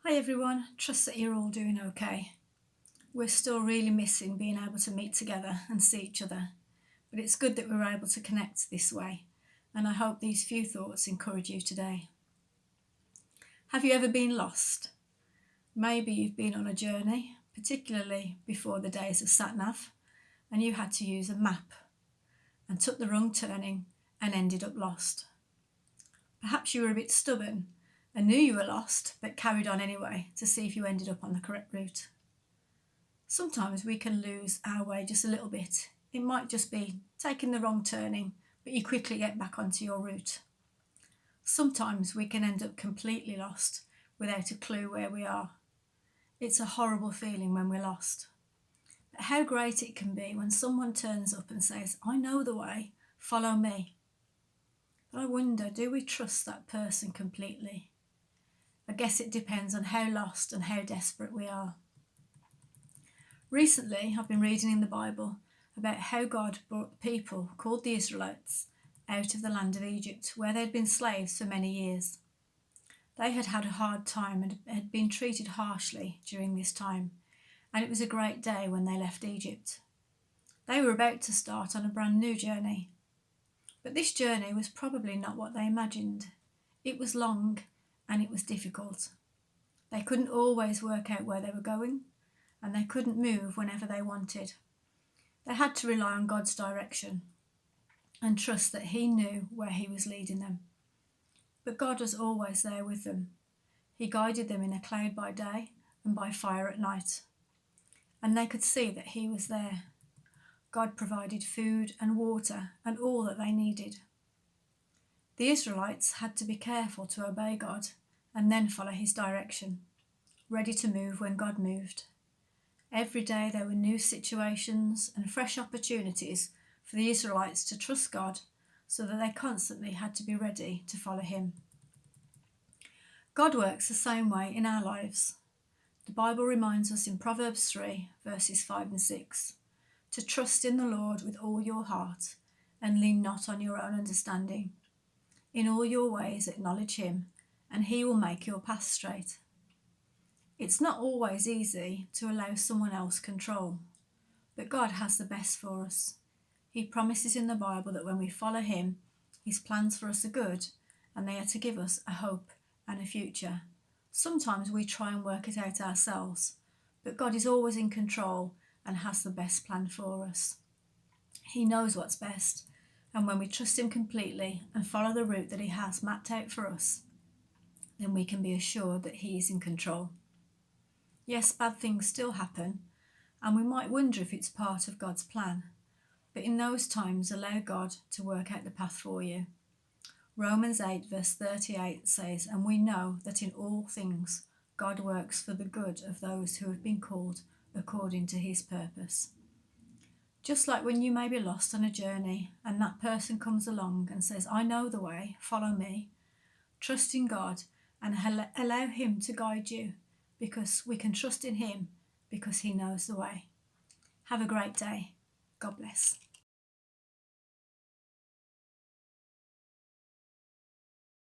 Hi everyone, trust that you're all doing okay. We're still really missing being able to meet together and see each other, but it's good that we're able to connect this way, and I hope these few thoughts encourage you today. Have you ever been lost? Maybe you've been on a journey, particularly before the days of sat-nav, and you had to use a map and took the wrong turning and ended up lost. Perhaps you were a bit stubborn and knew you were lost but carried on anyway to see if you ended up on the correct route. Sometimes we can lose our way just a little bit. It might just be taking the wrong turning, but you quickly get back onto your route. Sometimes we can end up completely lost without a clue where we are. It's a horrible feeling when we're lost. But how great it can be when someone turns up and says, "I know the way, follow me." But I wonder, do we trust that person completely? I guess it depends on how lost and how desperate we are. Recently, I've been reading in the Bible about how God brought the people called the Israelites out of the land of Egypt, where they'd been slaves for many years. They had had a hard time and had been treated harshly during this time, and it was a great day when they left Egypt. They were about to start on a brand new journey. But this journey was probably not what they imagined. It was long and it was difficult. They couldn't always work out where they were going, and they couldn't move whenever they wanted. They had to rely on God's direction and trust that He knew where He was leading them. But God was always there with them. He guided them in a cloud by day and by fire at night. And they could see that He was there. God provided food and water and all that they needed. The Israelites had to be careful to obey God and then follow His direction, ready to move when God moved. Every day there were new situations and fresh opportunities for the Israelites to trust God, so that they constantly had to be ready to follow Him. God works the same way in our lives. The Bible reminds us in Proverbs 3, verses 5 and 6, to trust in the Lord with all your heart and lean not on your own understanding. In all your ways acknowledge Him, and He will make your path straight. It's not always easy to allow someone else control, but God has the best for us. He promises in the Bible that when we follow Him, His plans for us are good, and they are to give us a hope and a future. Sometimes we try and work it out ourselves, but God is always in control and has the best plan for us. He knows what's best, and when we trust Him completely and follow the route that He has mapped out for us, then we can be assured that He is in control. Yes, bad things still happen, and we might wonder if it's part of God's plan, but in those times allow God to work out the path for you. Romans 8 verse 38 says, "And we know that in all things God works for the good of those who have been called according to His purpose." Just like when you may be lost on a journey and that person comes along and says, "I know the way, follow me," trust in God and allow Him to guide you, because we can trust in Him because He knows the way. Have a great day. God bless.